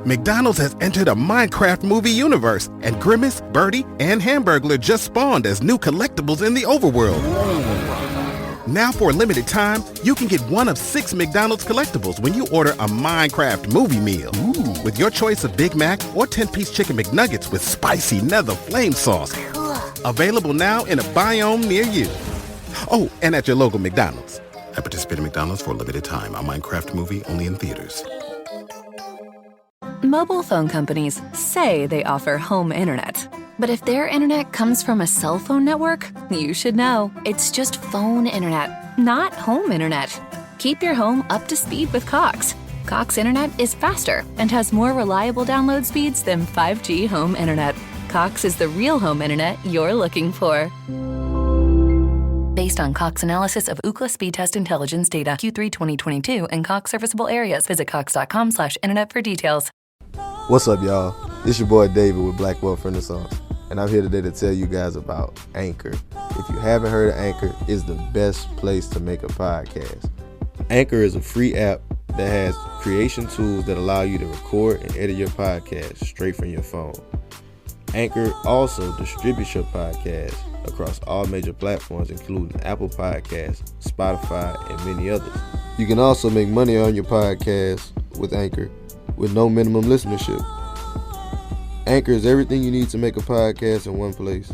McDonald's has entered a Minecraft movie universe, and Grimace, Birdie, and Hamburglar just spawned as new collectibles in the overworld. Now for a limited time, you can get one of 6 McDonald's collectibles when you order a Minecraft movie meal. Ooh. With your choice of Big Mac or 10-piece chicken McNuggets with spicy nether flame sauce. Available now in a biome near you. Oh, and at your local McDonald's. I participate in McDonald's for a limited time. A Minecraft movie only in theaters. Mobile phone companies say they offer home internet. But if their internet comes from a cell phone network, you should know. It's just phone internet, not home internet. Keep your home up to speed with Cox. Cox internet is faster and has more reliable download speeds than 5G home internet. Cox is the real home internet you're looking for. Based on Cox analysis of Ookla speed test intelligence data, Q3 2022, and Cox serviceable areas. Visit cox.com/internet for details. What's up, y'all? It's your boy David with Black Wealth Renaissance, and I'm here today to tell you guys about Anchor. If you haven't heard of Anchor, it's the best place to make a podcast. Anchor is a free app that has creation tools that allow you to record and edit your podcast straight from your phone. Anchor also distributes your podcast across all major platforms, including Apple Podcasts, Spotify, and many others. You can also make money on your podcast with Anchor with no minimum listenership. Anchor is everything you need to make a podcast in one place.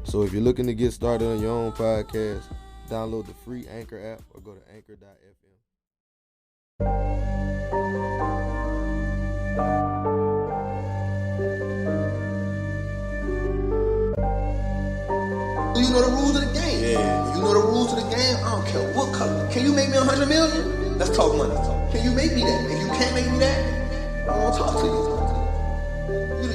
So if you're looking to get started on your own podcast, download the free Anchor app or go to anchor.fm. You know the rules of the game. Yeah. You know the rules of the game. I don't care what color. Can you make me 100 million? Let's talk money. Can you make me that? If you can't make me that, I don't want to talk to you.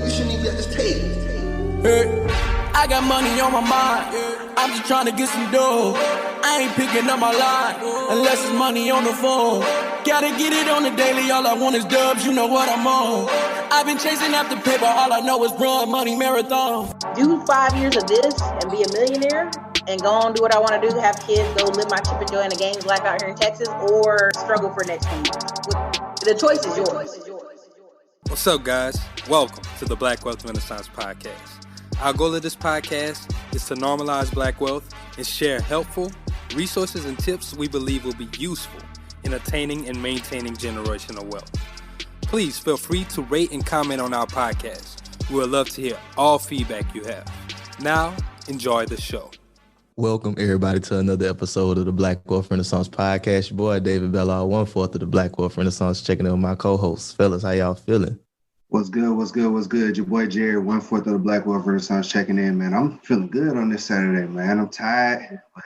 You shouldn't even be at this table. Hey, I got money on my mind. I'm just trying to get some dough. I ain't picking up my line unless it's money on the phone. Gotta get it on the daily. All I want is dubs. You know what I'm on. I've been chasing after paper. All I know is run money marathon. Do 5 years of this and be a millionaire and go on do what I want to do, have kids, go live my chip and joy in the game's life out here in Texas, or struggle for the next few years. The choice is yours. What's up, guys? Welcome to the Black Wealth Renaissance Podcast. Our goal of this podcast is to normalize black wealth and share helpful resources and tips we believe will be useful in attaining and maintaining generational wealth. Please feel free to rate and comment on our podcast. We would love to hear all feedback you have. Now, enjoy the show. Welcome, everybody, to another episode of the Black Wealth Renaissance Podcast. Your boy, David Bella, 1/4 of the Black Wealth Renaissance, checking in with my co-hosts. Fellas, how y'all feeling? What's good? What's good? What's good? Your boy, Jared, 1/4 of the Black Wealth Renaissance, checking in, man. I'm feeling good on this Saturday, man. I'm tired, but,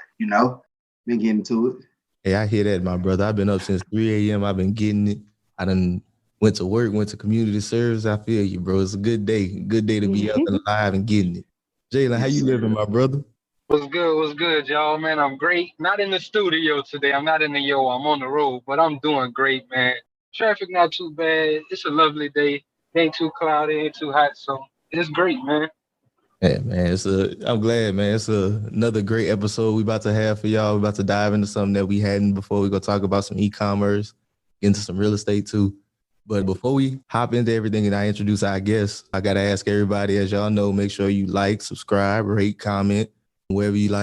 been getting to it. Hey, I hear that, my brother. I've been up since 3 a.m. I've been getting it. I done went to work, went to community service. I feel you, bro. It's a good day. Good day to be up and alive and getting it. Jalen, how you living, my brother? What's good, y'all, man? I'm great. Not in the studio today. I'm not in the I'm on the road, but I'm doing great, man. Traffic not too bad. It's a lovely day. Ain't too cloudy, ain't too hot, so it's great, man. Yeah, man. I'm glad, man. It's another great episode we about to have for y'all. We're about to dive into something that we hadn't before. We're going to talk about some e-commerce, get into some real estate too. But before we hop into everything and I introduce our guests, I got to ask everybody, as y'all know, make sure you like, subscribe, rate, comment, wherever you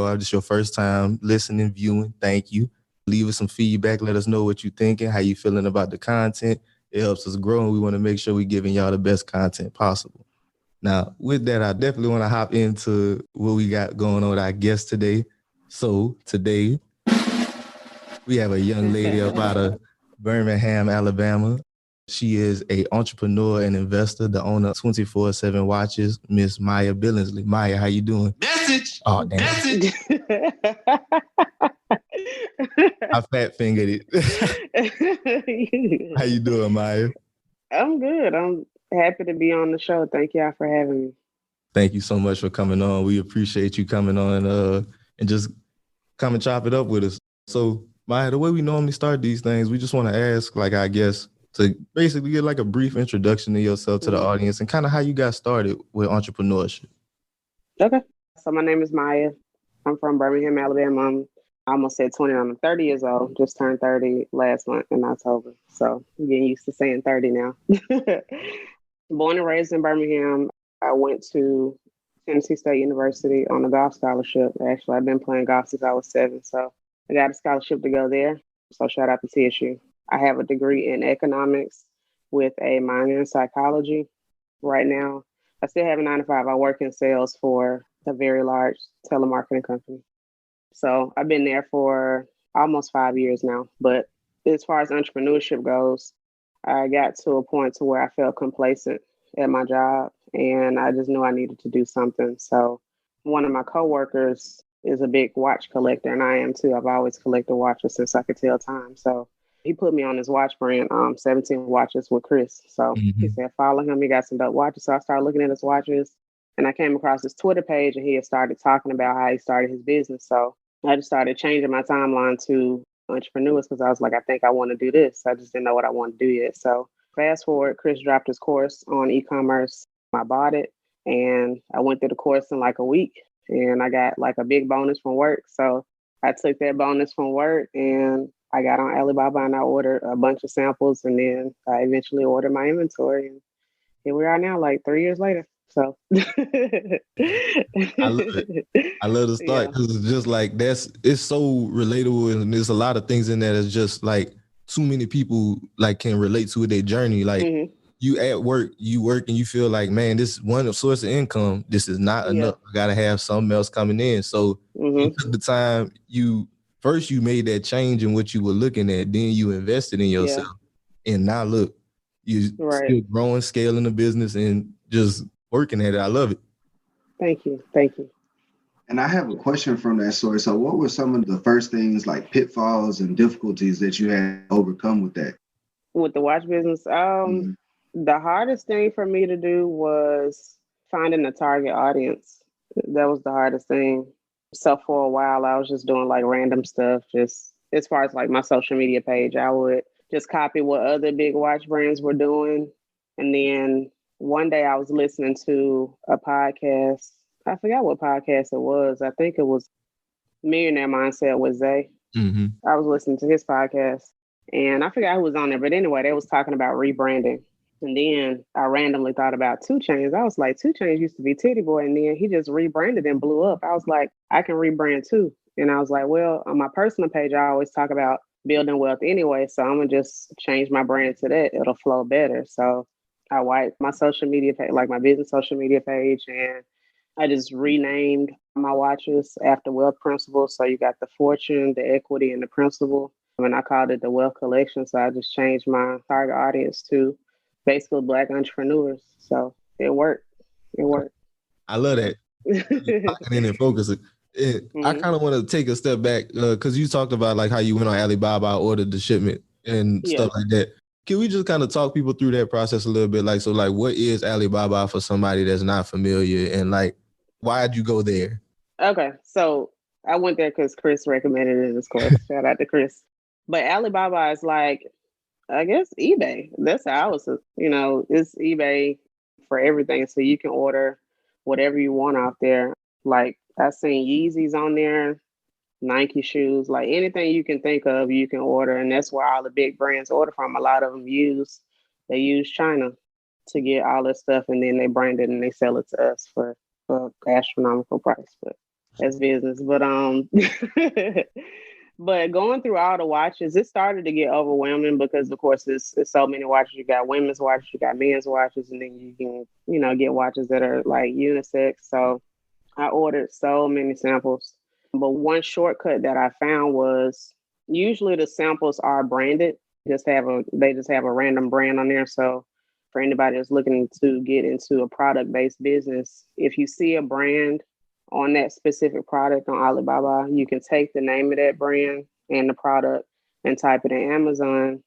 are. This is your first time listening, viewing. Thank you. Leave us some feedback. Let us know what you're thinking, how you feeling about the content. It helps us grow, and we want to make sure we're giving y'all the best content possible. Now, with that, I definitely want to hop into what we got going on with our guest today. So today, we have a young lady up out of Birmingham, Alabama. She is an entrepreneur and investor, the owner of 24/7 Watches, Miss Mya Billingsley. Mya, how you doing? Message. Oh, damn. Message. I fat fingered it. How you doing, Mya? I'm good. I'm happy to be on the show. Thank y'all for having me. Thank you so much for coming on. We appreciate you coming on and just come and chop it up with us. So, Mya, the way we normally start these things, we just want to ask, I guess, to basically get a brief introduction to yourself to the audience and kind of how you got started with entrepreneurship. Okay. So my name is Mya. I'm from Birmingham, Alabama. I almost said 29. I'm 30 years old. Just turned 30 last month in October. So I'm getting used to saying 30 now. Born and raised in Birmingham. I went to Tennessee State University on a golf scholarship. Actually, I've been playing golf since I was 7. So I got a scholarship to go there. So shout out to TSU. I have a degree in economics with a minor in psychology. Right now, I still have a 9-to-5. I work in sales for a very large telemarketing company. So I've been there for almost 5 years now. But as far as entrepreneurship goes, I got to a point to where I felt complacent at my job, and I just knew I needed to do something. So one of my coworkers is a big watch collector, and I am too. I've always collected watches since I could tell time. So he put me on his watch brand, 17 Watches with Chris. So he said, follow him. He got some dope watches. So I started looking at his watches, and I came across his Twitter page, and he had started talking about how he started his business. So I just started changing my timeline to entrepreneurs because I was like, I think I want to do this. I just didn't know what I wanted to do yet. So fast forward, Chris dropped his course on e-commerce. I bought it, and I went through the course in like a week, and I got like a big bonus from work. So I took that bonus from work, and I got on Alibaba, and I ordered a bunch of samples, and then I eventually ordered my inventory, and here we are now, like 3 years later. So I love it. I love the start because it's just like it's so relatable, and there's a lot of things in there that's just like too many people like can relate to their journey. Like you at work, you work and you feel like, man, this one source of income, this is not enough. I gotta have something else coming in. So you took the time, you made that change in what you were looking at, then you invested in yourself. And now look, you still growing, scaling the business and just working at it. I love it. Thank you. Thank you. And I have a question from that source. So what were some of the first things like pitfalls and difficulties that you had to overcome with that? With the watch business, the hardest thing for me to do was finding a target audience. That was the hardest thing. So for a while, I was just doing like random stuff. Just as far as like my social media page, I would just copy what other big watch brands were doing. And then one day I was listening to a podcast. I forgot what podcast it was. I think it was Millionaire Mindset with Zay. I was listening to his podcast, and I forgot who was on there. But anyway, they was talking about rebranding. And then I randomly thought about 2 Chainz. I was like, 2 Chainz used to be Titty Boy, and then he just rebranded and blew up. I was like, I can rebrand too. And I was like, well, on my personal page, I always talk about building wealth anyway. So I'm going to just change my brand to that. It'll flow better. So I wiped my social media page, like my business social media page, and I just renamed my watches after wealth principles. So you got the fortune, the equity, and the principle. And I called it the wealth collection. So I just changed my target audience to basically Black entrepreneurs. So it worked. It worked. I love that. Locking in and focusing. I kind of want to take a step back because you talked about like how you went on Alibaba, ordered the shipment and stuff like that. Can we just kind of talk people through that process a little bit? Like, so like, what is Alibaba for somebody that's not familiar, and like, why'd you go there? Okay, so I went there because Chris recommended it, of course. Shout out to Chris. But Alibaba is like, I guess eBay. That's how I was, it's eBay for everything. So you can order whatever you want out there. Like I've seen Yeezys on there, Nike shoes, like anything you can think of, you can order. And that's where all the big brands order from. A lot of them use China to get all this stuff, and then they brand it and they sell it to us for astronomical price. But that's business. But But going through all the watches, it started to get overwhelming because, of course, it's so many watches. You got women's watches, you got men's watches, and then you can, get watches that are like unisex. So I ordered so many samples. But one shortcut that I found was usually the samples are branded. They just have a random brand on there. So for anybody that's looking to get into a product-based business, if you see a brand on that specific product on Alibaba, you can take the name of that brand and the product and type it in Amazon.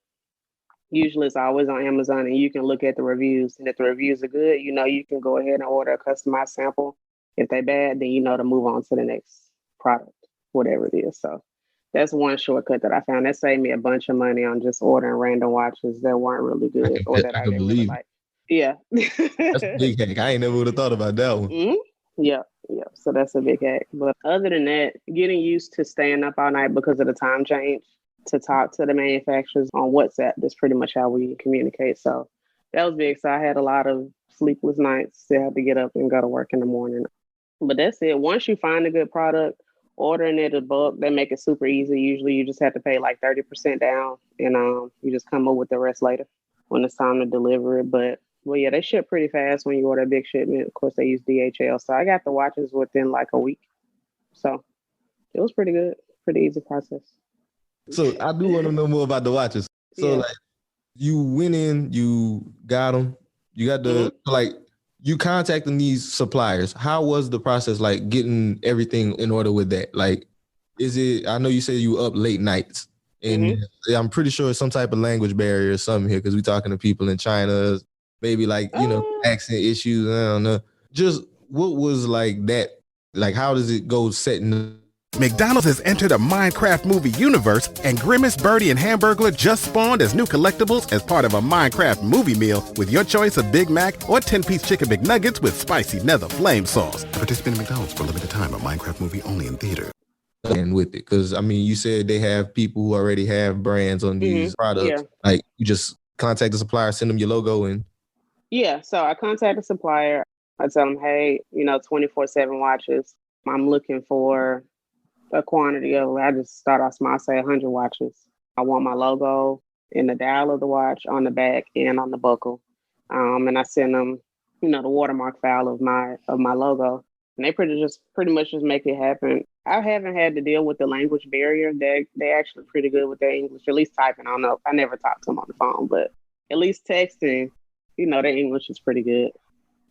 Usually it's always on Amazon, and you can look at the reviews. And if the reviews are good, you can go ahead and order a customized sample. If they're bad, then to move on to the next product, whatever it is. So that's one shortcut that I found. That saved me a bunch of money on just ordering random watches that weren't really good or that I didn't really like. Yeah. That's a big hack. I ain't never would have thought about that one. Mm-hmm. Yeah. Yeah, so that's a big hack. But other than that, getting used to staying up all night because of the time change to talk to the manufacturers on WhatsApp. That's pretty much how we communicate. So that was big. So I had a lot of sleepless nights. Still had to get up and go to work in the morning. But that's it. Once you find a good product, ordering it in bulk, they make it super easy. Usually you just have to pay like 30% down and you just come up with the rest later when it's time to deliver it. But well, yeah, they ship pretty fast when you order a big shipment. Of course, they use DHL. So I got the watches within like a week. So it was pretty good. Pretty easy process. So I do want to know more about the watches. So like you went in, you got them, you got the like you contacting these suppliers. How was the process like getting everything in order with that? Like, is it? I know you said you up late nights, and I'm pretty sure it's some type of language barrier or something here because we're talking to people in China, maybe like accent issues. I don't know. Just what was like that? Like, how does it go setting? McDonald's has entered a Minecraft movie universe, and Grimace, Birdie, and Hamburglar just spawned as new collectibles as part of a Minecraft movie meal with your choice of Big Mac or 10-piece chicken McNuggets with spicy nether flame sauce. Participate in McDonald's for a limited time. A Minecraft movie only in theater. And with it, because I mean, you said they have people who already have brands on these products. Like, you just contact the supplier, send them your logo, and so I contact the supplier. I tell them, hey, 24/7 watches. I'm looking for a quantity of, I just start off small, say 100 watches. I want my logo in the dial of the watch, on the back, and on the buckle. And I send them, the watermark file of my logo. And they pretty much just make it happen. I haven't had to deal with the language barrier. They're actually pretty good with their English, at least typing. I don't know. I never talked to them on the phone, but at least texting, their English is pretty good.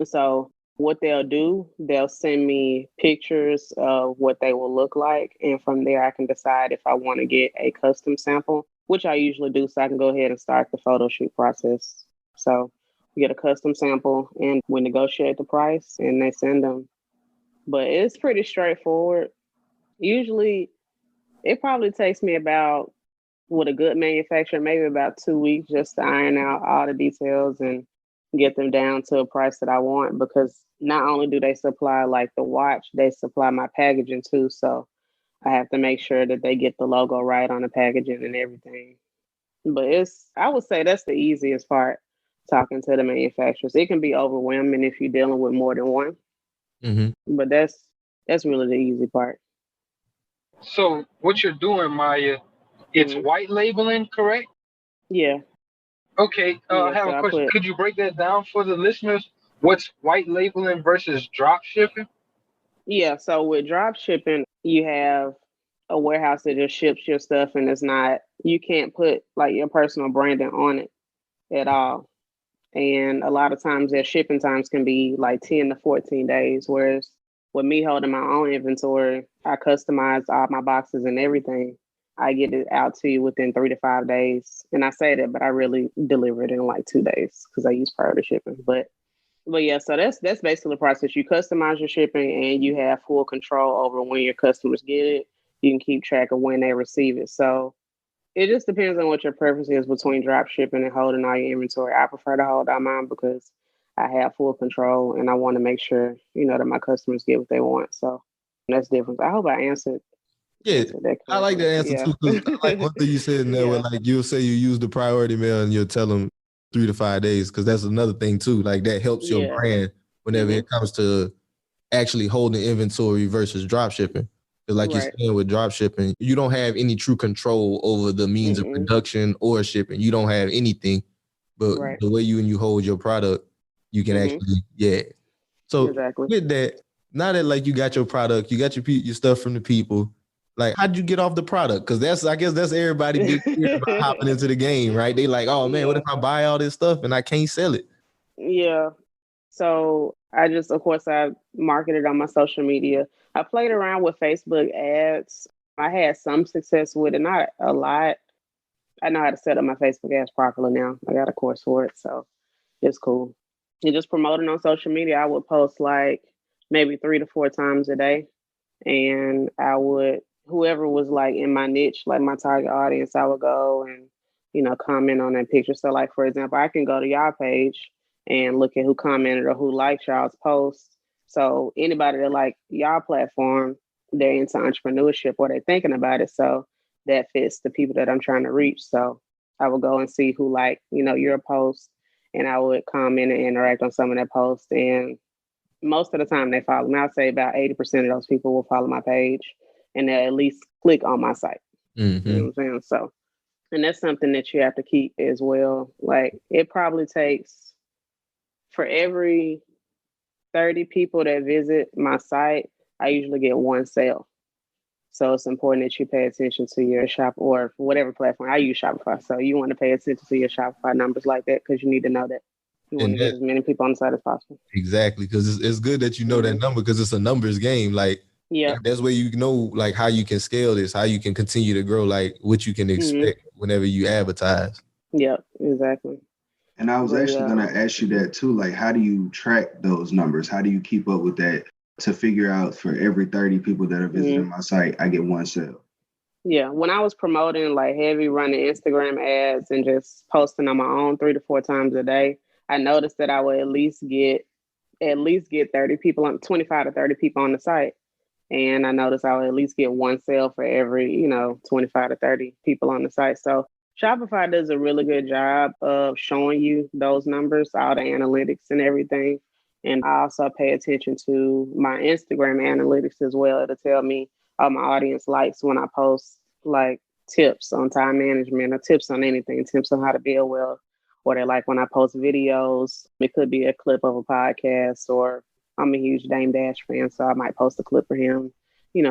So what they'll do, they'll send me pictures of what they will look like. And from there, I can decide if I want to get a custom sample, which I usually do. So I can go ahead and start the photo shoot process. So we get a custom sample and we negotiate the price and they send them. But it's pretty straightforward. Usually it probably takes me about, with a good manufacturer, maybe about 2 weeks just to iron out all the details and get them down to a price that I want, because not only do they supply like the watch, they supply my packaging too. So I have to make sure that they get the logo right on the packaging and everything. But I would say that's the easiest part, talking to the manufacturers. It can be overwhelming if you're dealing with more than one. But that's really the easy part. So what you're doing, Mya, it's white labeling, correct? Yeah. Okay, I have a question. Could you break that down for the listeners? What's white labeling versus drop shipping? Yeah, so with drop shipping, you have a warehouse that just ships your stuff, and you can't put like your personal branding on it at all. And a lot of times their shipping times can be like 10 to 14 days, whereas with me holding my own inventory, I customize all my boxes and everything. I get it out to you within 3 to 5 days. And I say that, but I really deliver it in like 2 days because I use priority shipping. But yeah, so that's basically the process. You customize your shipping and you have full control over when your customers get it. You can keep track of when they receive it. So it just depends on what your preference is between drop shipping and holding all your inventory. I prefer to hold all mine because I have full control and I want to make sure, that my customers get what they want. So that's different. I hope I answered. Yeah, I like that answer too. I like one thing you said in there, where like you'll say you use the priority mail and you'll tell them 3 to 5 days, because that's another thing too. Like that helps your brand whenever it comes to actually holding inventory versus drop shipping. Because like you're saying with drop shipping, you don't have any true control over the means of production or shipping. You don't have anything, but the way you hold your product, you can actually So with that, now that like you got your product, you got your stuff from the people. Like, how'd you get off the product? Because I guess that's everybody big fear about hopping into the game, right? They like, oh man, what if I buy all this stuff and I can't sell it? Yeah. So I marketed on my social media. I played around with Facebook ads. I had some success with it, not a lot. I know how to set up my Facebook ads properly now. I got a course for it, so it's cool. And just promoting on social media, I would post like maybe 3 to 4 times a day. And whoever was like in my niche, like my target audience, I would go and, comment on that picture. So like, for example, I can go to y'all page and look at who commented or who liked y'all's post. So anybody that like y'all platform, they're into entrepreneurship or they're thinking about it. So that fits the people that I'm trying to reach. So I would go and see who like, your post, and I would comment and interact on some of that posts. And most of the time they follow me. I'd say about 80% of those people will follow my page and they'll at least click on my site. Mm-hmm. You know what I'm saying? So, and that's something that you have to keep as well. Like it probably takes, for every 30 people that visit my site, I usually get one sale. So it's important that you pay attention to your shop or whatever platform. I use Shopify. So you want to pay attention to your Shopify numbers like that because you need to know that. You want to get as many people on the site as possible. Exactly. Because it's good that you know that number because it's a numbers game. Like, yeah, that's where you know like how you can scale this, how you can continue to grow, like what you can expect whenever you advertise. Yep, exactly. And I was actually going to ask you that too. Like, how do you track those numbers? How do you keep up with that to figure out for every 30 people that are visiting my site, I get one sale? Yeah, when I was promoting like heavy running Instagram ads and just posting on my own 3 to 4 times a day, I noticed that I would at least get 30 people on 25 to 30 people on the site. And I noticed I would at least get one sale for every, 25 to 30 people on the site. So Shopify does a really good job of showing you those numbers, all the analytics and everything. And I also pay attention to my Instagram analytics as well. It'll tell me my audience likes when I post like tips on time management or tips on anything, tips on how to build wealth, or they like when I post videos. It could be a clip of a podcast, or I'm a huge Dame Dash fan, so I might post a clip for him,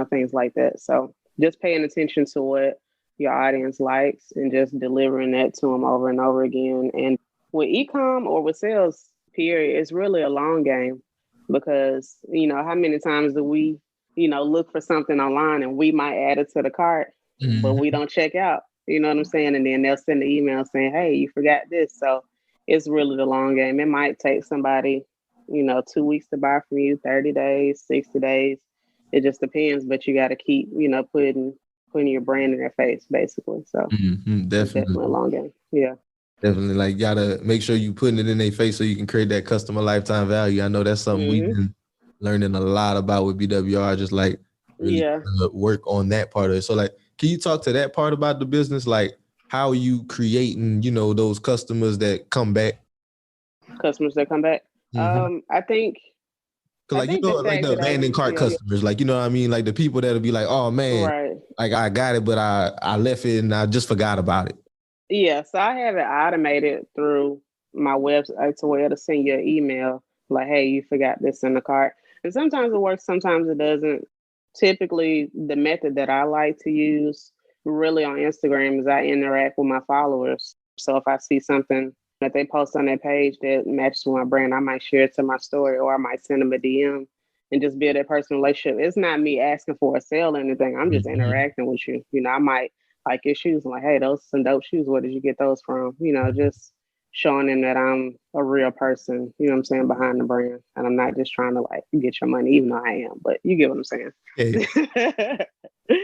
things like that. So just paying attention to what your audience likes and just delivering that to them over and over again. And with e-com or with sales, period, it's really a long game because, how many times do we, look for something online and we might add it to the cart, but we don't check out, you know what I'm saying? And then they'll send an email saying, hey, you forgot this. So it's really the long game. It might take somebody 2 weeks to buy from you, 30 days, 60 days. It just depends, but you got to keep, putting your brand in their face, basically. So definitely a long game. Yeah. Definitely. Like, gotta make sure you putting it in their face so you can create that customer lifetime value. I know that's something we've been learning a lot about with BWR, just like really work on that part of it. So like, can you talk to that part about the business? Like, how are you creating, those customers that come back? Customers that come back? I think like the abandoned cart customers, like, you know what I mean? Like the people that'll be like, oh man, like I got it, but I left it and I just forgot about it. Yeah, so I have it automated through my website to where it'll send you an email like, hey, you forgot this in the cart. And sometimes it works, sometimes it doesn't. Typically, the method that I like to use really on Instagram is I interact with my followers. So if I see something that they post on their page that matches my brand, I might share it to my story, or I might send them a DM and just build that personal relationship. It's not me asking for a sale or anything. I'm just interacting with you. I might like your shoes. I'm like, hey, those are some dope shoes. Where did you get those from? Just showing them that I'm a real person, behind the brand. And I'm not just trying to like get your money, even though I am, but you get what I'm saying. Yeah.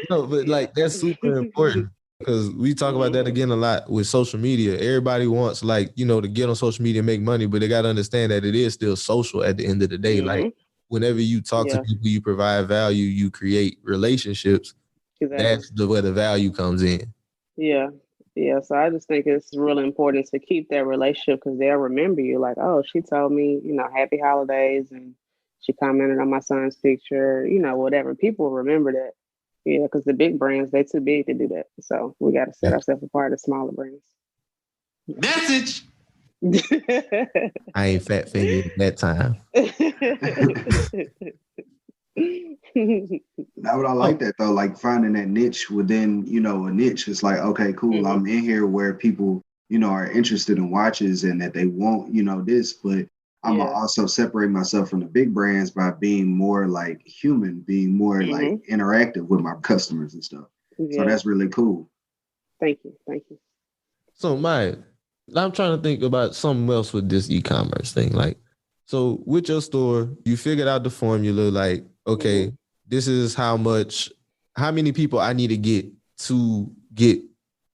No, but like, that's super important. Because we talk about that again a lot with social media. Everybody wants like, to get on social media and make money, but they got to understand that it is still social at the end of the day. Like whenever you talk to people, you provide value, you create relationships. Exactly. That's where the value comes in. Yeah. Yeah. So I just think it's really important to keep that relationship because they'll remember you like, oh, she told me, happy holidays and she commented on my son's picture, whatever. People remember that. Yeah, because the big brands, they're too big to do that. So we got to set ourselves apart as smaller brands. Message. I ain't fat fingered that time. Now, what I like that though, like finding that niche within, a niche. It's like, okay, cool. I'm in here where people, are interested in watches and that they want, this, but I'm gonna also separate myself from the big brands by being more like human, being more like interactive with my customers and stuff. So that's really cool. Thank you. So Mya, I'm trying to think about something else with this e-commerce thing. Like, so with your store, you figured out the formula, like, okay, this is how many people I need to get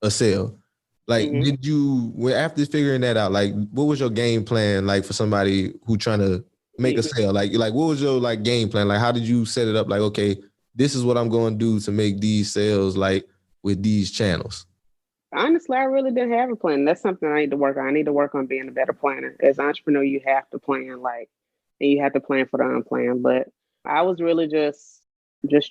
a sale. Like, did you, after figuring that out, like, what was your game plan, like, for somebody who trying to make a sale? Like what was your like game plan? Like, how did you set it up? Like, okay, this is what I'm going to do to make these sales like with these channels. Honestly, I really didn't have a plan. That's something I need to work on. I need to work on being a better planner. As an entrepreneur, you have to plan, like, and you have to plan for the unplanned. But I was really just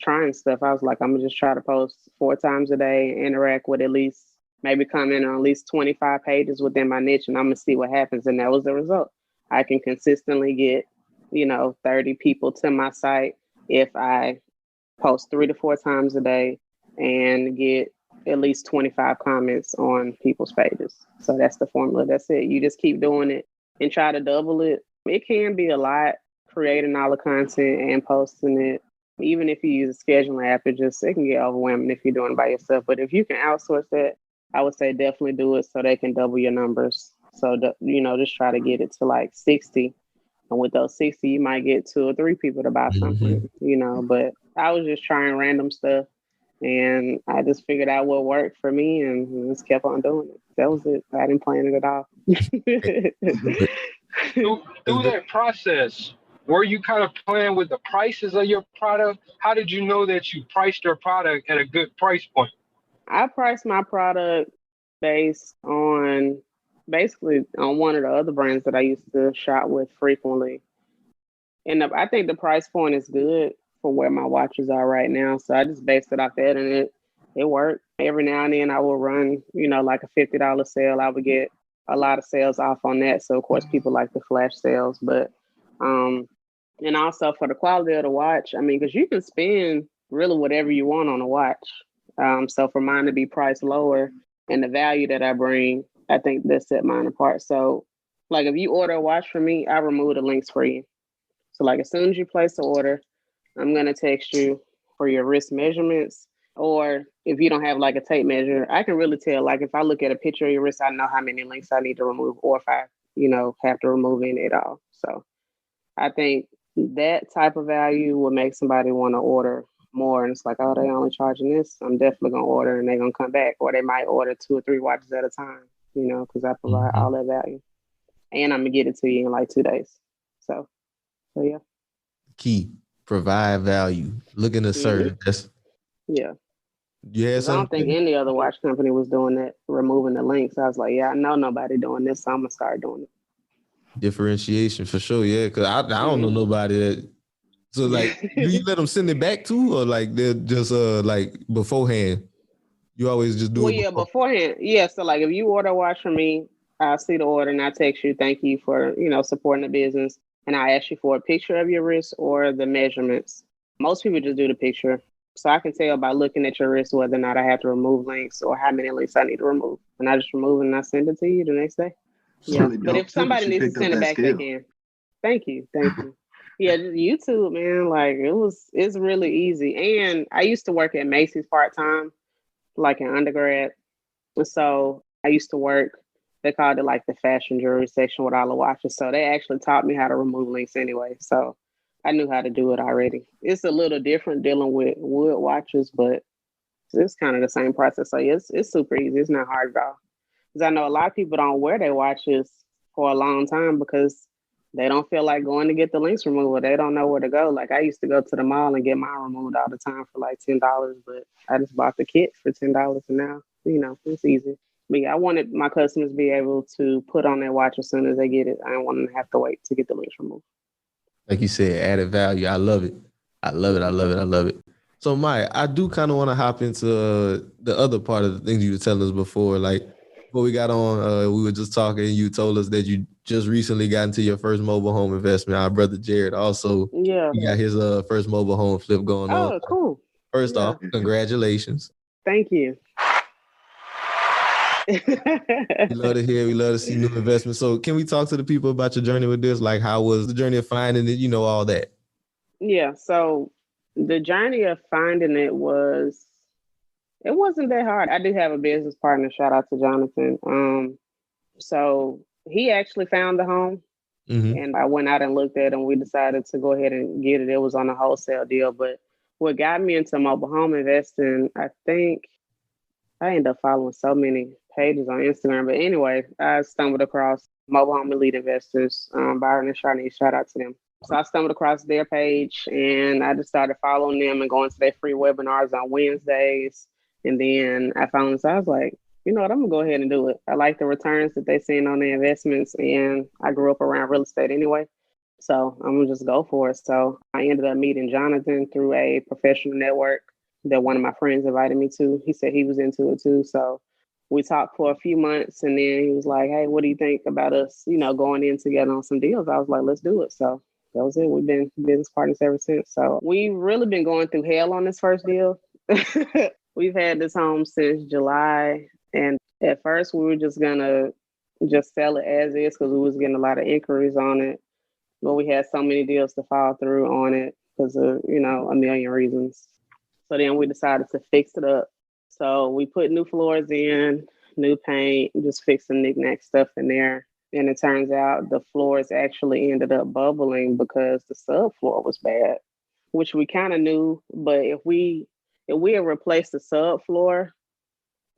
trying stuff. I was like, I'm gonna just try to post 4 times a day, interact with at least maybe comment on at least 25 pages within my niche, and I'm gonna see what happens. And that was the result. I can consistently get, 30 people to my site if I post 3 to 4 times a day and get at least 25 comments on people's pages. So that's the formula. That's it. You just keep doing it and try to double it. It can be a lot creating all the content and posting it. Even if you use a scheduling app, it can get overwhelming if you're doing it by yourself. But if you can outsource that, I would say definitely do it so they can double your numbers. So, just try to get it to like 60. And with those 60, you might get 2 or 3 people to buy something, but I was just trying random stuff. And I just figured out what worked for me and just kept on doing it. That was it. I didn't plan it at all. Through that process, were you kind of playing with the prices of your product? How did you know that you priced your product at a good price point? I priced my product based on one of the other brands that I used to shop with frequently. And I think the price point is good for where my watches are right now. So I just based it off that, and it worked. Every now and then I will run, like a $50 sale. I would get a lot of sales off on that. So of course people like the flash sales, but and also for the quality of the watch, because you can spend really whatever you want on a watch. So for mine to be priced lower and the value that I bring, I think that set mine apart. So like if you order a watch from me, I remove the links for you. So like as soon as you place the order, I'm going to text you for your wrist measurements. Or if you don't have like a tape measure, I can really tell, like if I look at a picture of your wrist, I know how many links I need to remove or if I, have to remove any at all. So I think that type of value will make somebody want to order more. And it's like, oh, they only charging this. I'm definitely going to order and they're going to come back. Or they might order 2 or 3 watches at a time, because I provide all that value. And I'm going to get it to you in like 2 days. So yeah. Key. Provide value. Looking to serve. Yeah. I don't think any other watch company was doing that, removing the links. I was like, yeah, I know nobody doing this, so I'm gonna start doing it. Differentiation for sure, yeah. Because I don't know nobody that. So like, do you let them send it back too, or like they're just like beforehand? You always just do it. Yeah, beforehand. Yeah. So like, if you order a watch from me, I'll see the order and I text you, thank you for supporting the business. And I ask you for a picture of your wrist or the measurements. Most people just do the picture. So I can tell by looking at your wrist whether or not I have to remove links or how many links I need to remove. And I just remove it and I send it to you the next day. Yeah. Really but if somebody needs to send it back, they can. Thank you. Yeah, YouTube, man, like it's really easy. And I used to work at Macy's part-time, like in undergrad. And so I used to work, they called it like the fashion jewelry section with all the watches. So they actually taught me how to remove links anyway. So I knew how to do it already. It's a little different dealing with wood watches, but it's kind of the same process. So it's super easy. It's not hard at all. Because I know a lot of people don't wear their watches for a long time because they don't feel like going to get the links removed. They don't know where to go. Like I used to go to the mall and get mine removed all the time for like $10, but I just bought the kit for $10 and now, it's easy. But yeah, I wanted my customers to be able to put on their watch as soon as they get it. I didn't want them to have to wait to get the links removed. Like you said, added value. I love it. So Mya, I do kind of want to hop into the other part of the things you were telling us before. Like before we got on, we were just talking. You told us that you just recently got into your first mobile home investment. Our brother Jared also he got his first mobile home flip going on. Oh, cool. First off, congratulations. Thank you. We love to hear. We love to see new investments. So can we talk to the people about your journey with this? Like how was the journey of finding it, all that? Yeah. So the journey of finding it wasn't that hard. I do have a business partner. Shout out to Jonathan. So he actually found the home and I went out and looked at it and we decided to go ahead and get it. It was on a wholesale deal. But what got me into mobile home investing, I think I ended up following so many pages on Instagram. But anyway, I stumbled across Mobile Home Elite Investors, Byron and Sharnese, shout out to them. So I stumbled across their page and I just started following them and going to their free webinars on Wednesdays. And then I found this, I was like, you know what, I'm gonna go ahead and do it. I like the returns that they're seeing on their investments, and I grew up around real estate anyway. So I'm gonna just go for it. So I ended up meeting Jonathan through a professional network that one of my friends invited me to. He said he was into it too. So we talked for a few months and then he was like, hey, what do you think about us, you know, going in together on some deals? I was like, let's do it. So that was it. We've been business partners ever since. So we've really been going through hell on this first deal. We've had this home since July. And at first we were just gonna just sell it as is because we was getting a lot of inquiries on it. But we had so many deals to fall through on it because of, you know, a million reasons. So then we decided to fix it up. So we put new floors in, new paint, just fix some knick-knack stuff in there. And it turns out the floors actually ended up bubbling because the subfloor was bad, which we kind of knew. But if we had replaced the subfloor,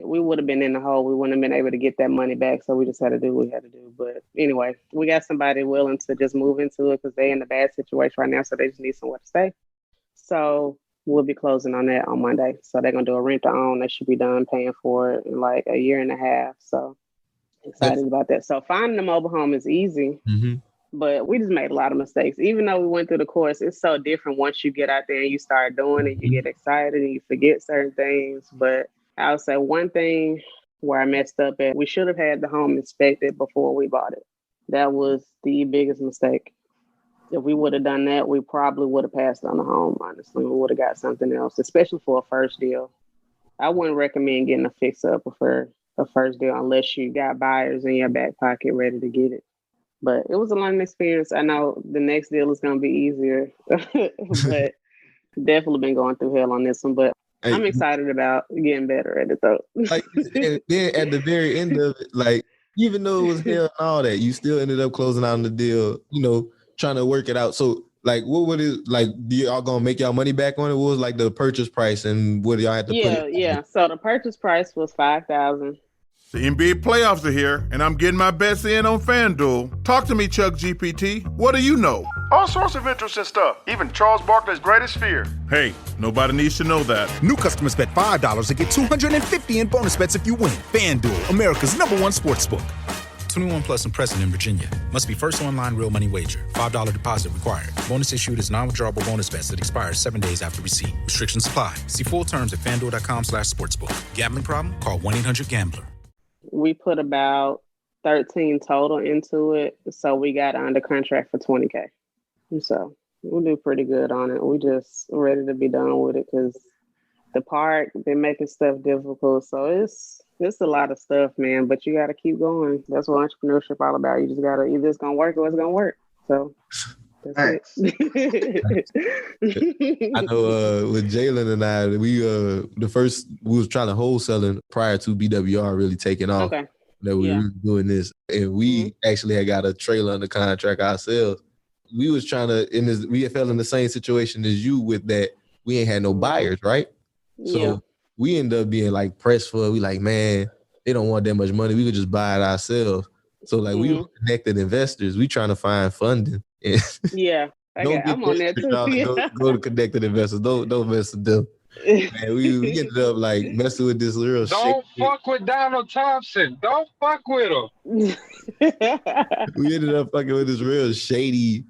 we would have been in the hole. We wouldn't have been able to get that money back. So we just had to do what we had to do. But anyway, we got somebody willing to just move into it because they're in a bad situation right now. So they just need somewhere to stay. So we'll be closing on that on Monday. So they're going to do a rent to own. They should be done paying for it in like a year and a half. So excited about that. So finding a mobile home is easy, but we just made a lot of mistakes. Even though we went through the course, it's so different once you get out there and you start doing it, you get excited and you forget certain things. But I would say one thing where I messed up at, we should have had the home inspected before we bought it. That was the biggest mistake. If we would have done that, we probably would have passed on the home, honestly. We would have got something else, especially for a first deal. I wouldn't recommend getting a fix-up for a first deal unless you got buyers in your back pocket ready to get it. But it was a learning experience. I know the next deal is going to be easier, but definitely been going through hell on this one. But I'm excited about getting better at it, though. Like, and then at the very end of it, like, even though it was hell and all that, you still ended up closing out on the deal, you know, trying to work it out. So, like, what would it, like, do y'all gonna make y'all money back on it? What was, like, the purchase price and what do y'all have to put? Yeah. So the purchase price was $5,000. The NBA playoffs are here, and I'm getting my bets in on FanDuel. Talk to me, Chuck GPT. What do you know? All sorts of interesting stuff, even Charles Barkley's greatest fear. Hey, nobody needs to know that. New customers bet $5 to get $250 in bonus bets if you win. FanDuel, America's #1 sportsbook. 21 plus and present in Virginia. Must be first online real money wager. $5 deposit required. Bonus issued is non-withdrawable bonus bets that expires 7 days after receipt. Restrictions apply. See full terms at fanduel.com/sportsbook. Gambling problem? Call 1-800-GAMBLER. We put about 13 total into it. So we got under contract for $20K. So we'll do pretty good on it. We just ready to be done with it because the park, they're making stuff difficult. So it's a lot of stuff, man, but you got to keep going. That's what entrepreneurship all about. You just got to, either it's going to work or it's going to work. So that's it. I know with Jalen and I, we was trying to wholesaling prior to BWR really taking off. Okay. That we were doing this. And we actually had got a trailer under contract ourselves. We was trying to, we fell in the same situation as you with that. We ain't had no buyers, right? So we ended up being like pressed for, we like, man, they don't want that much money. We could just buy it ourselves. So like we were connected investors. We trying to find funding. Yeah. I'm on that too. Go to connected investors. Don't mess with them. Man, we ended up like messing with this real Don't fuck with Donald Thompson. Don't fuck with him. We ended up fucking with this real shady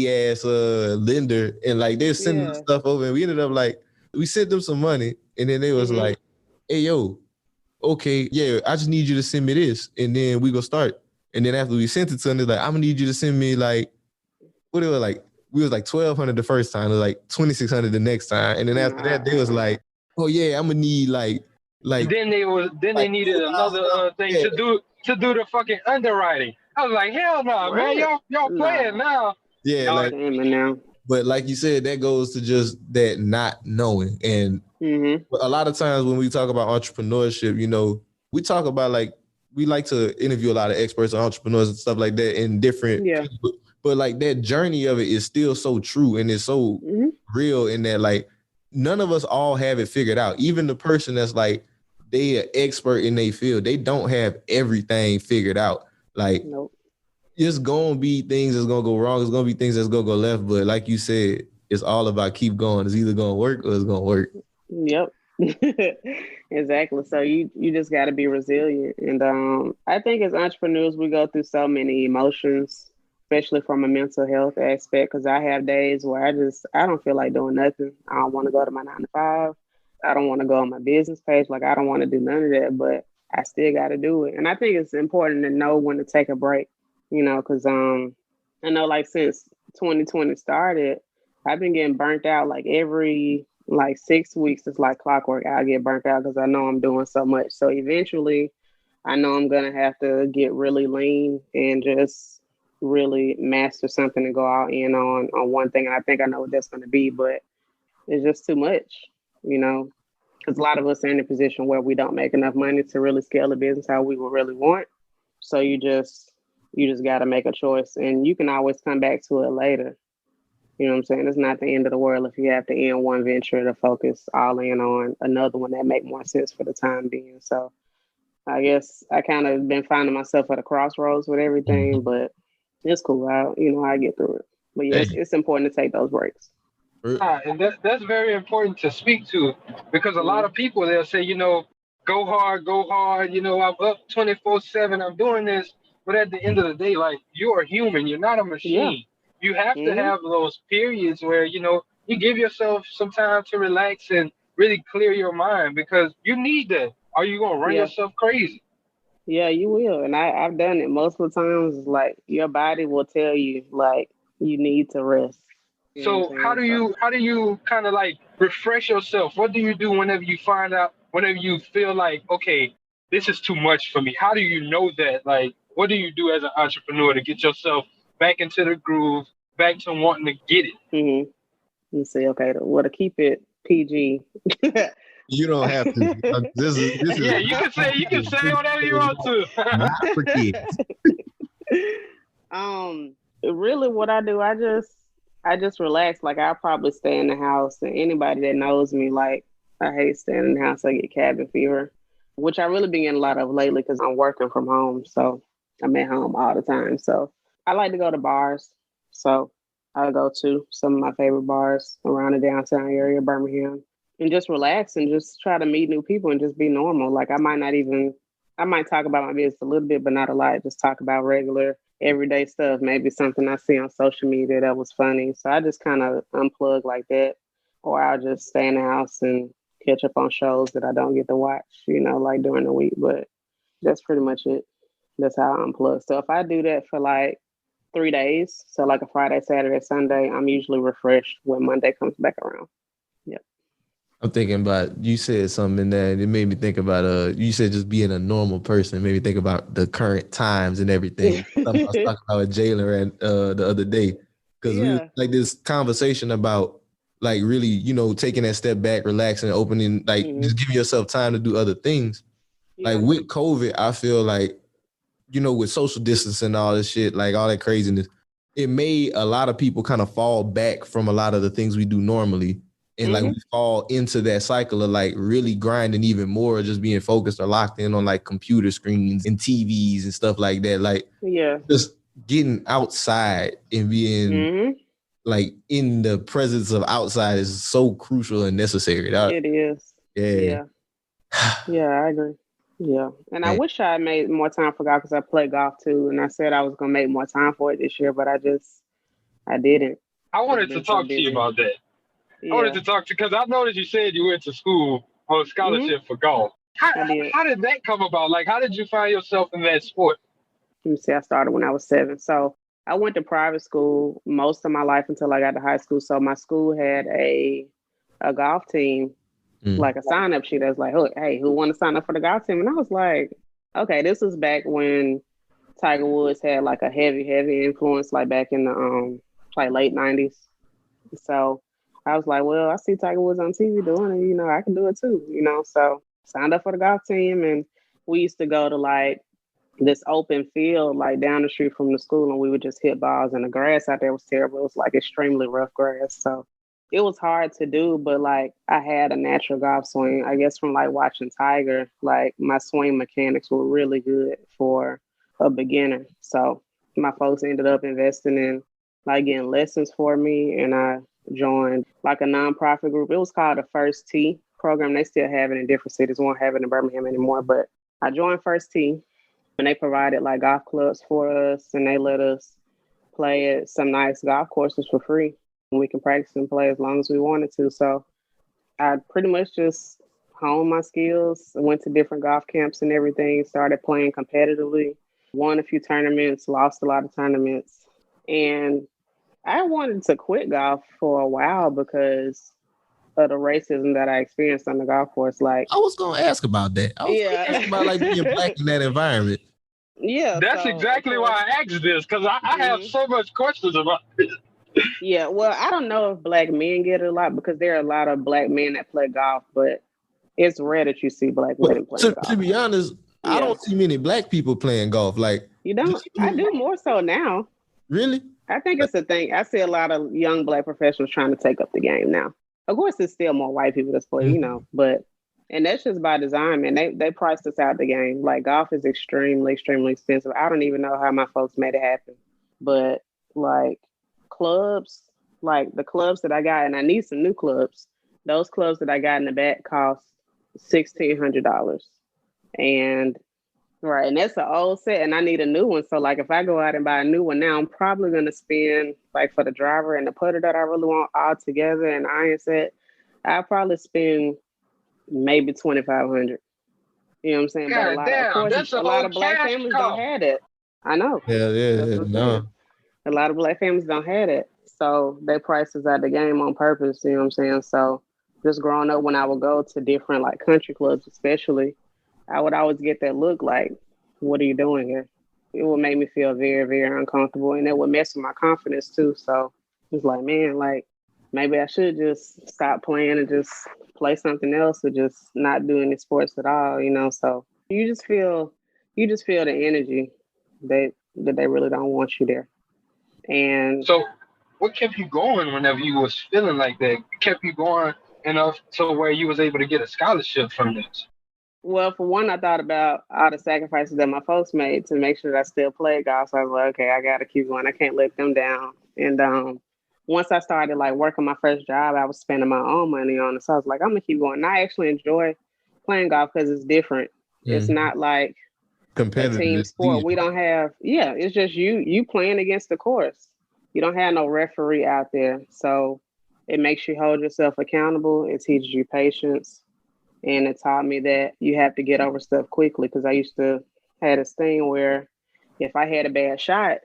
ass lender, and like they're sending stuff over, and we ended up like we sent them some money, and then they was like, "Hey yo, okay, yeah, I just need you to send me this, and then we go start." And then after we sent it to them, they're like, "I'm gonna need you to send me like what it was like." We was like $1,200 the first time, it was like $2,600 the next time, and then after that, they was like, "Oh yeah, I'm gonna need like." Then they needed another thing to do the fucking underwriting. I was like, hell no, man, y'all playing now. Yeah, like now. But like you said, that goes to just that not knowing. And a lot of times when we talk about entrepreneurship, you know, we talk about like we like to interview a lot of experts on entrepreneurs and stuff like that in different people. But like that journey of it is still so true and it's so real in that like none of us all have it figured out. Even the person that's like they an expert in their field, they don't have everything figured out. Like It's gonna be things that's gonna go wrong. It's gonna be things that's gonna go left. But like you said, it's all about keep going. It's either gonna work or it's gonna work. Yep. Exactly. So you just got to be resilient. And I think as entrepreneurs, we go through so many emotions, especially from a mental health aspect. Because I have days where I don't feel like doing nothing. I don't want to go to my 9 to 5. I don't want to go on my business page. Like, I don't want to do none of that, but I still got to do it. And I think it's important to know when to take a break, because I know, like, since 2020 started, I've been getting burnt out like every 6 weeks. It's like clockwork. I get burnt out because I know I'm doing so much. So eventually I know I'm going to have to get really lean and just really master something and go all in on one thing. And I think I know what that's going to be, but it's just too much, because a lot of us are in a position where we don't make enough money to really scale a business how we would really want. So you just got to make a choice, and you can always come back to it later. You know what I'm saying? It's not the end of the world if you have to end one venture to focus all in on another one that make more sense for the time being. So I guess I kind of been finding myself at a crossroads with everything, but it's cool. I get through it. But yes, it's important to take those breaks. And that's very important to speak to, because a lot of people, they'll say, go hard, I'm up 24/7, I'm doing this. But at the end of the day, like, you're a human, you're not a machine. Yeah. You have to have those periods where, you give yourself some time to relax and really clear your mind, because you need that. Are you going to run yourself crazy? Yeah, you will. And I've done it multiple times. Like, your body will tell you, like, you need to rest. So how do you kind of like refresh yourself? What do you do whenever you feel like, okay, this is too much for me? How do you know that? Like, what do you do as an entrepreneur to get yourself back into the groove, back to wanting to get it? You say, okay, well, to keep it PG. You don't have to. This is yeah, you can say whatever you want to. Not for kids. Really, what I do, I just relax. Like, I'll probably stay in the house, and anybody that knows me, like, I hate staying in the house. I get cabin fever, which I really been getting a lot of lately because I'm working from home. So I'm at home all the time. So I like to go to bars. So I go to some of my favorite bars around the downtown area of Birmingham and just relax and just try to meet new people and just be normal. Like, I might talk about my business a little bit, but not a lot. Just talk about regular everyday stuff, maybe something I see on social media that was funny. So I just kind of unplug like that, or I'll just stay in the house and catch up on shows that I don't get to watch, like during the week. But that's pretty much it. That's how I unplug. So if I do that for like 3 days, so like a Friday, Saturday, Sunday, I'm usually refreshed when Monday comes back around. Yep. I'm thinking about, you said something in there, and it made me think about, you said just being a normal person. It made me think about the current times and everything. Something I was talking about with Jalen the other day. Because we was like this conversation about like really, taking that step back, relaxing, opening, like just giving yourself time to do other things. Yeah. Like with COVID, I feel like, with social distancing and all this shit, like all that craziness, it made a lot of people kind of fall back from a lot of the things we do normally. And like we fall into that cycle of like really grinding even more, just being focused or locked in on like computer screens and TVs and stuff like that. Like, just getting outside and being like in the presence of outside is so crucial and necessary. It is. Yeah. Yeah, I agree. Yeah. And I wish I made more time for golf because I play golf too. And I said I was going to make more time for it this year, but I didn't. I wanted to talk to you about that. Yeah. I wanted to talk to, because I noticed you said you went to school on a scholarship for golf. How did that come about? Like, how did you find yourself in that sport? Let me see, I started when I was 7. So I went to private school most of my life until I got to high school. So my school had a golf team, like a sign-up sheet that's like, hey, who want to sign up for the golf team? And I was like, okay, this was back when Tiger Woods had like a heavy influence, like back in the like late 90s. So I was like, well, I see Tiger Woods on TV doing it, I can do it too, So signed up for the golf team, and we used to go to like this open field, like down the street from the school, and we would just hit balls, and the grass out there was terrible. It was like extremely rough grass. So it was hard to do, but like I had a natural golf swing, I guess from like watching Tiger, like my swing mechanics were really good for a beginner. So my folks ended up investing in like getting lessons for me, and I joined like a nonprofit group. It was called the First Tee program. They still have it in different cities. Won't have it in Birmingham anymore, but I joined First Tee, and they provided like golf clubs for us, and they let us play at some nice golf courses for free. And we can practice and play as long as we wanted to. So I pretty much just honed my skills. I went to different golf camps and everything, started playing competitively, won a few tournaments, lost a lot of tournaments. And I wanted to quit golf for a while because of the racism that I experienced on the golf course. Like, I was gonna ask about that. I was gonna ask about like being black in that environment. Yeah, that's exactly why I asked this, because I have so much questions about it. Yeah, well, I don't know if black men get it a lot because there are a lot of black men that play golf, but it's rare that you see black women playing golf. To be honest, I don't see many black people playing golf. Like, you don't? I do more so now. Really? I think it's a thing. I see a lot of young black professionals trying to take up the game now. Of course, there's still more white people that play, but and that's just by design, man. They priced us out the game. Like, golf is extremely, extremely expensive. I don't even know how my folks made it happen. But like clubs, like the clubs that I got, and I need some new clubs. Those clubs that I got in the back cost $1,600. And and that's an old set, and I need a new one. So like if I go out and buy a new one now, I'm probably gonna spend, like, for the driver and the putter that I really want all together and iron set, I'll probably spend maybe $2,500. You know what I'm saying? God, but a lot of black families don't have that. I know. No. A lot of black families don't have it. So they price us out the game on purpose, you know what I'm saying? So just growing up, when I would go to different like country clubs especially, I would always get that look like, what are you doing here? It would make me feel very, very uncomfortable, and it would mess with my confidence too. So it's like, man, like maybe I should just stop playing and just play something else, or just not do any sports at all, So you just feel the energy that they really don't want you there. And so what kept you going whenever you was feeling like that? Kept you going enough to where you was able to get a scholarship from this? Well, for one, I thought about all the sacrifices that my folks made to make sure that I still played golf. So I was like, okay, I got to keep going. I can't let them down. And once I started like working my first job, I was spending my own money on it. So I was like, I'm going to keep going. And I actually enjoy playing golf because it's different. It's not like competitive a team sport. We don't have, it's just you playing against the course. You don't have no referee out there. So it makes you hold yourself accountable. It teaches you patience. And it taught me that you have to get over stuff quickly, because I used to have this thing where if I had a bad shot,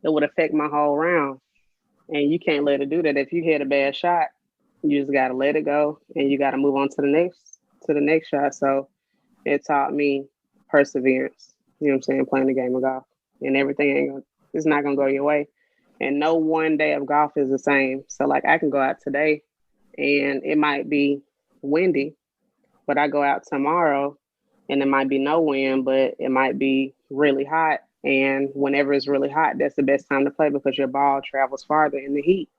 it would affect my whole round. And you can't let it do that. If you hit a bad shot, you just got to let it go and you got to move on to the next shot. So it taught me perseverance, you know what I'm saying, playing the game of golf. And everything it's not going to go your way. And no one day of golf is the same. So like I can go out today and it might be windy, but I go out tomorrow and it might be no wind, but it might be really hot. And whenever it's really hot, that's the best time to play, because your ball travels farther in the heat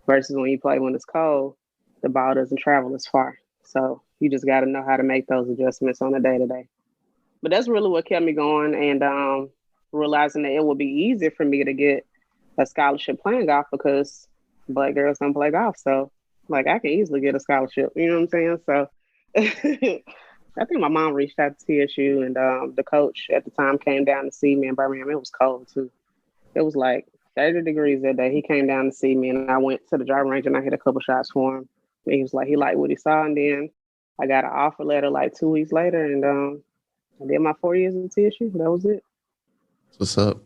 versus when you play when it's cold, the ball doesn't travel as far. So you just got to know how to make those adjustments on a day-to-day. But that's really what kept me going, and realizing that it would be easier for me to get a scholarship playing golf because black girls don't play golf. So like I can easily get a scholarship, you know what I'm saying? So I think my mom reached out to TSU, and the coach at the time came down to see me in Birmingham. It was cold too. It was like 30 degrees that day. He came down to see me, and I went to the driving range and I hit a couple shots for him. And he was like, he liked what he saw. And then I got an offer letter like 2 weeks later, and I did my 4 years at TSU. That was it. What's up?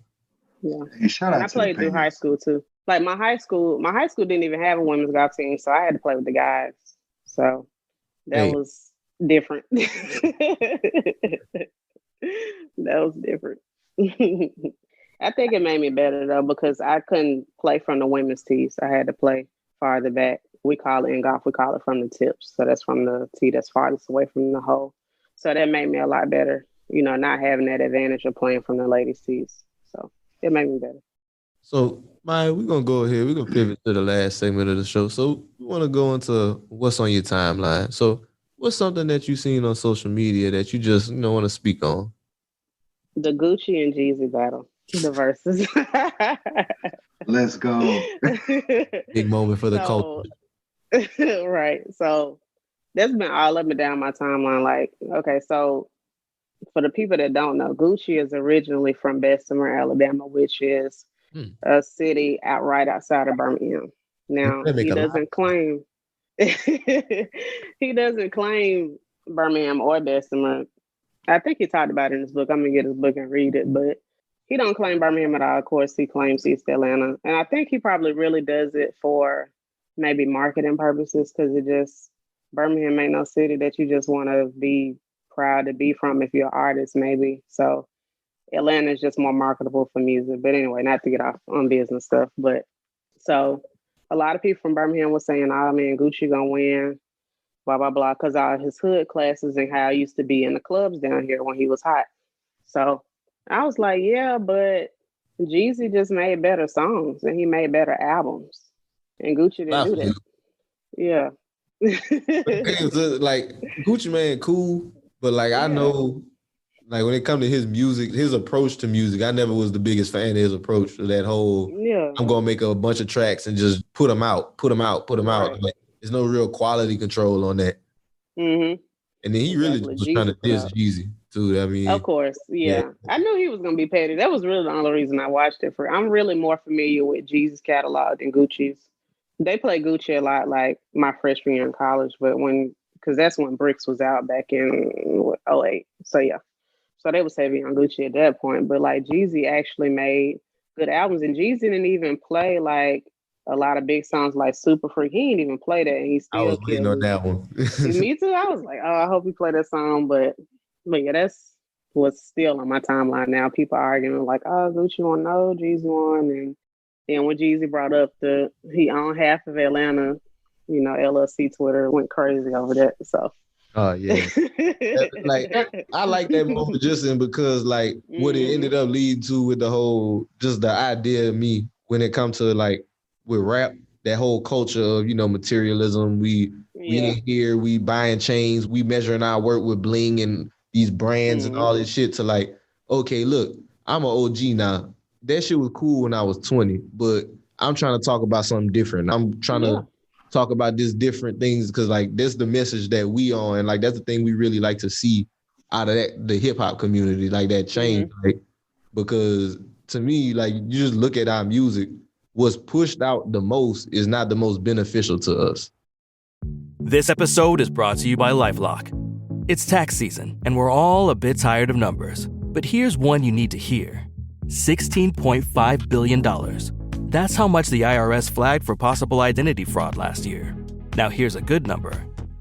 Yeah. And I played through high school too. Like my high school didn't even have a women's golf team, so I had to play with the guys. So that was different. That was different. I think it made me better though, because I couldn't play from the women's tees. I had to play farther back. We call it in golf, we call it from the tips. So that's from the tee that's farthest away from the hole. So that made me a lot better, not having that advantage of playing from the ladies' tees. So it made me better. So, Mya, we're going to go ahead. We're going to pivot to the last segment of the show. So we want to go into what's on your timeline. So what's something that you've seen on social media that you just want to speak on? The Gucci and Jeezy battle. The verses. Let's go. Big moment for the culture. Right. So that's been all up and down my timeline. Like, okay, so for the people that don't know, Gucci is originally from Bessemer, Alabama, which is a city right outside of Birmingham. Now, he doesn't claim he doesn't claim Birmingham or Bessemer. I think he talked about it in his book. I'm gonna get his book and read it, but he don't claim Birmingham at all. Of course, he claims East Atlanta, and I think he probably really does it for maybe marketing purposes, because Birmingham ain't no city that you just want to be proud to be from if you're an artist, maybe. So Atlanta is just more marketable for music. But anyway, not to get off on business stuff, but so a lot of people from Birmingham were saying, "Oh man, Gucci gonna win," blah blah blah, because all his hood classes and how he used to be in the clubs down here when he was hot. So I was like, yeah, but Jeezy just made better songs and he made better albums, and Gucci didn't do that. Yeah. Like Gucci Mane, cool, but like I know, like when it comes to his music, his approach to music, I never was the biggest fan of his approach to that whole. I'm gonna make a bunch of tracks and just put them out. Like, there's no real quality control on that. Mm-hmm. And then he really was trying to diss Jeezy too. I mean, of course, yeah. I knew he was gonna be petty. That was really the only reason I watched it. I'm really more familiar with Jeezy's catalog than Gucci's. They play Gucci a lot, like my freshman year in college, but because that's when Bricks was out back in 2008. So yeah, so they was heavy on Gucci at that point. But like Jeezy actually made good albums, and Jeezy didn't even play like a lot of big songs like Super Freak. He didn't even play that, and he still. I was waiting on that one. Me too. I was like, oh, I hope he play that song, but yeah, that's what's still on my timeline now. People arguing like, oh, Gucci won, no, Jeezy won, and then when Jeezy brought up he owned half of Atlanta, LLC Twitter went crazy over that. So. Oh yeah, like I like that moment just because like what it ended up leading to with the whole just the idea of me when it comes to like with rap, that whole culture of materialism. We in here, we buying chains, we measuring our work with bling and these brands and all this shit to like, okay, look, I'm an OG now. That shit was cool when I was 20, but I'm trying to talk about something different. I'm trying to talk about this different things because like that's the message that we on, and like that's the thing we really like to see out of the hip hop community, like that change. Like, because to me, like you just look at our music, what's pushed out the most is not the most beneficial to us. This episode is brought to you by LifeLock. It's tax season, and we're all a bit tired of numbers. But here's one you need to hear. $16.5 billion. That's how much the IRS flagged for possible identity fraud last year. Now here's a good number.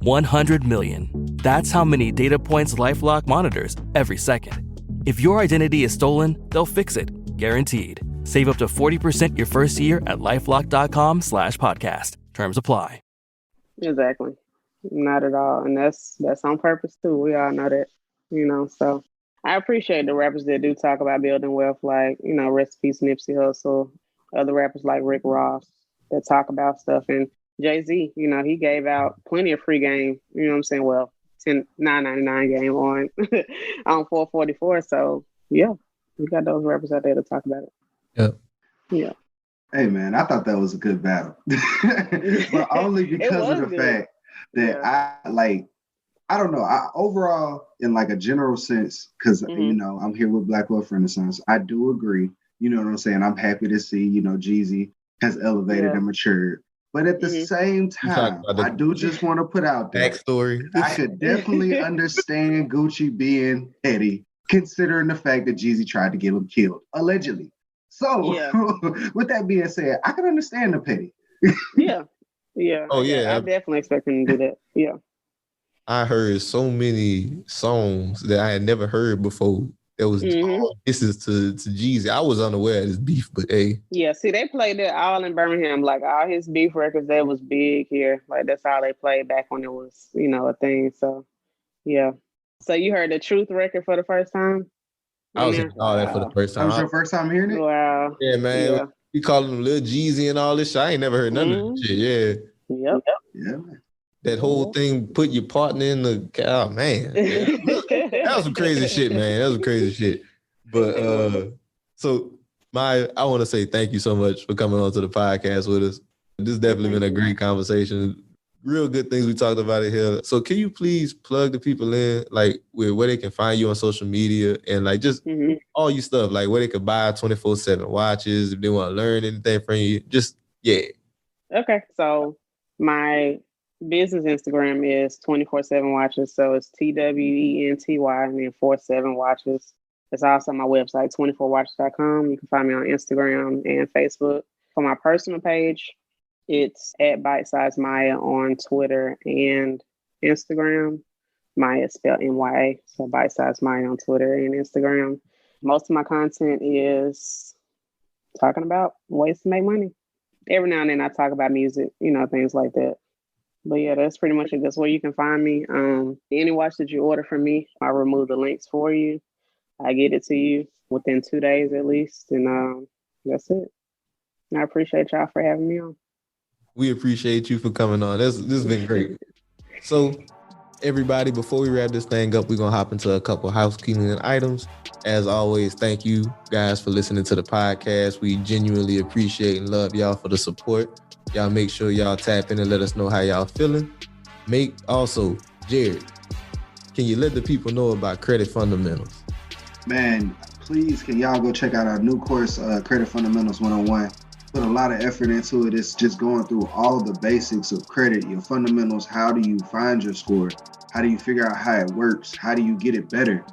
100 million. That's how many data points LifeLock monitors every second. If your identity is stolen, they'll fix it. Guaranteed. Save up to 40% your first year at LifeLock.com/podcast. Terms apply. Exactly. Not at all. And that's on purpose too. We all know that, so I appreciate the rappers that do talk about building wealth, like, rest in peace Nipsey Hussle, other rappers like Rick Ross that talk about stuff. And Jay-Z, he gave out plenty of free game, you know what I'm saying? Well, $9.99 game on 444. So yeah, we got those rappers out there to talk about it. Yeah. Hey man, I thought that was a good battle. But only because of the fact that I don't know. Overall, in like a general sense, because I'm here with Black Wealth Renaissance, I do agree. You know what I'm saying? I'm happy to see, Jeezy has elevated and matured. But at the same time, I do just want to put out there backstory. I could definitely understand Gucci being petty, considering the fact that Jeezy tried to get him killed, allegedly. So, with that being said, I can understand the petty. Yeah. Oh yeah, I definitely expect him to do that. Yeah. I heard so many songs that I had never heard before. That was this is to Jeezy. I was unaware of this beef, but hey. Yeah, see, they played it all in Birmingham. Like all his beef records, that was big here. Like that's all they played back when it was, a thing. So yeah. So you heard the Truth record for the first time? I was hearing all that for the first time. That was your first time hearing it? Wow. Yeah, man. Yeah. You calling him Lil Jeezy and all this shit. I ain't never heard none of that shit. Yeah. Yep. Yeah, man. That whole thing, put your partner in the... Oh, man. That was some crazy shit, man. That was some crazy shit. But, so I want to say thank you so much for coming on to the podcast with us. This has definitely been a great conversation. Real good things we talked about it here. So can you please plug the people in, like where they can find you on social media and like just all your stuff, like where they could buy 24/7 watches if they want to learn anything from you. Just, yeah. Okay. So my business Instagram is 24/7 Watches. So it's TWENTY and then 47 Watches. It's also my website, 24watches.com. You can find me on Instagram and Facebook. For my personal page, it's at Bite Size Mya on Twitter and Instagram. Mya is spelled MYA, so Bite Size Mya on Twitter and Instagram. Most of my content is talking about ways to make money. Every now and then I talk about music, things like that. But yeah, that's pretty much it. That's where you can find me. Any watch that you order from me, I remove the links for you. I get it to you within 2 days at least. And that's it. I appreciate y'all for having me on. We appreciate you for coming on. This has been great. So everybody, before we wrap this thing up, we're going to hop into a couple housekeeping items. As always, thank you guys for listening to the podcast. We genuinely appreciate and love y'all for the support. Y'all make sure y'all tap in and let us know how y'all feeling. Also, Jared, can you let the people know about Credit Fundamentals? Man, please, can y'all go check out our new course, Credit Fundamentals 101. Put a lot of effort into it. It's just going through all the basics of credit, your fundamentals. How do you find your score? How do you figure out how it works? How do you get it better?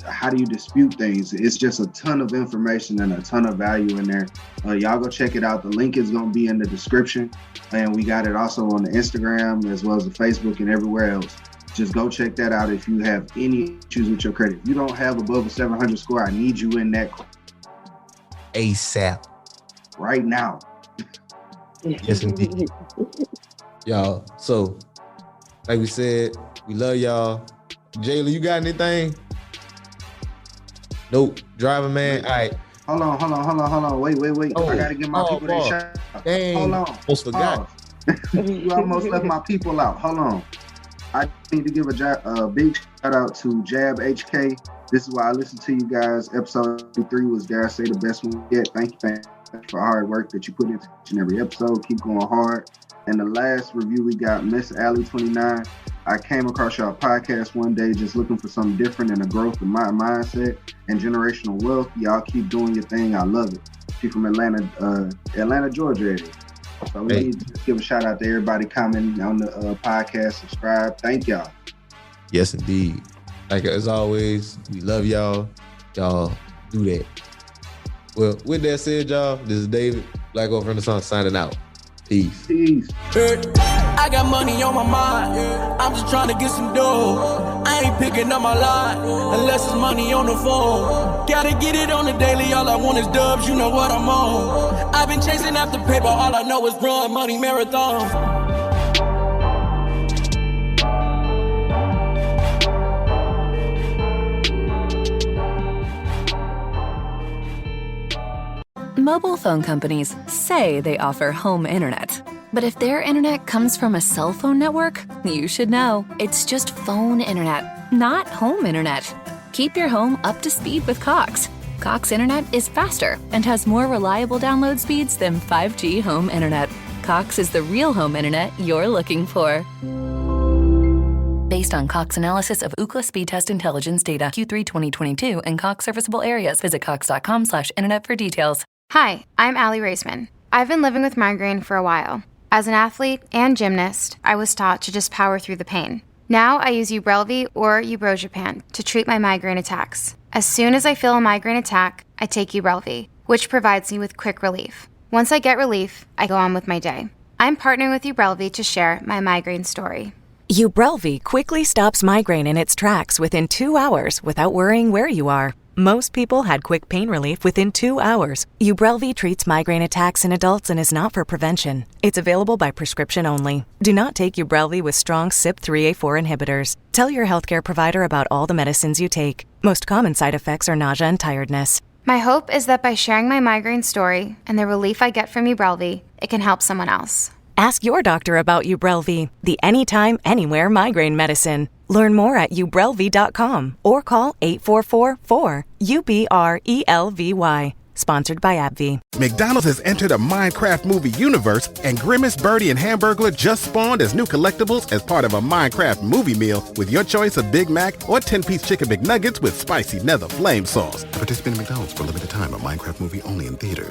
How do you dispute things? It's just a ton of information and a ton of value in there. Y'all go check it out. The link is going to be in the description. And we got it also on the Instagram as well as the Facebook and everywhere else. Just go check that out if you have any issues with your credit. If you don't have above a 700 score, I need you in that ASAP. Right now. Yes, indeed. Y'all, so like we said, we love y'all. Jayla, you got anything? Nope. Driver man. All right. Hold on. Wait. Oh, I gotta get my people that shout. Dang. Hold on. Almost forgot. You almost left my people out. Hold on. I need to give a big shout out to Jab HK. This is why I listen to you guys. Episode 3 was, dare I say, the best one yet. Thank you for hard work that you put into each and every episode. Keep going hard. And the last review we got, Miss Alley 29. I came across your podcast one day just looking for something different and a growth in my mindset and generational wealth. Y'all keep doing your thing. I love it. She's from Atlanta, Georgia area. So we need to give a shout out to everybody commenting on the podcast. Subscribe. Thank y'all. Yes, indeed. Like as always, we love y'all. Y'all do that. Well, with that said, y'all, this is David, Black Wealth Renaissance, signing out. Peace. I got money on my mind. I'm just trying to get some dough. I ain't picking up my line unless it's money on the phone. Gotta get it on the daily. All I want is dubs. You know what I'm on. I've been chasing after paper. All I know is run money marathon. Mobile phone companies say they offer home internet. But if their internet comes from a cell phone network, you should know. It's just phone internet, not home internet. Keep your home up to speed with Cox. Cox internet is faster and has more reliable download speeds than 5G home internet. Cox is the real home internet you're looking for. Based on Cox analysis of Ookla speed test intelligence data Q3 2022 and Cox serviceable areas, visit cox.com/internet for details. Hi, I'm Allie Raisman. I've been living with migraine for a while. As an athlete and gymnast, I was taught to just power through the pain. Now I use Ubrelvy or Ubrogepant to treat my migraine attacks. As soon as I feel a migraine attack, I take Ubrelvy, which provides me with quick relief. Once I get relief, I go on with my day. I'm partnering with Ubrelvy to share my migraine story. Ubrelvy quickly stops migraine in its tracks within 2 hours without worrying where you are. Most people had quick pain relief within 2 hours. Ubrelvy treats migraine attacks in adults and is not for prevention. It's available by prescription only. Do not take Ubrelvy with strong CYP3A4 inhibitors. Tell your healthcare provider about all the medicines you take. Most common side effects are nausea and tiredness. My hope is that by sharing my migraine story and the relief I get from Ubrelvy, it can help someone else. Ask your doctor about Ubrelvy, the anytime, anywhere migraine medicine. Learn more at ubrelvy.com or call 844-4-UBRELVY. Sponsored by AbbVie. McDonald's has entered a Minecraft movie universe, and Grimace, Birdie, and Hamburglar just spawned as new collectibles as part of a Minecraft movie meal with your choice of Big Mac or 10-piece chicken McNuggets with spicy nether flame sauce. Participate in McDonald's for a limited time. A Minecraft movie only in theaters.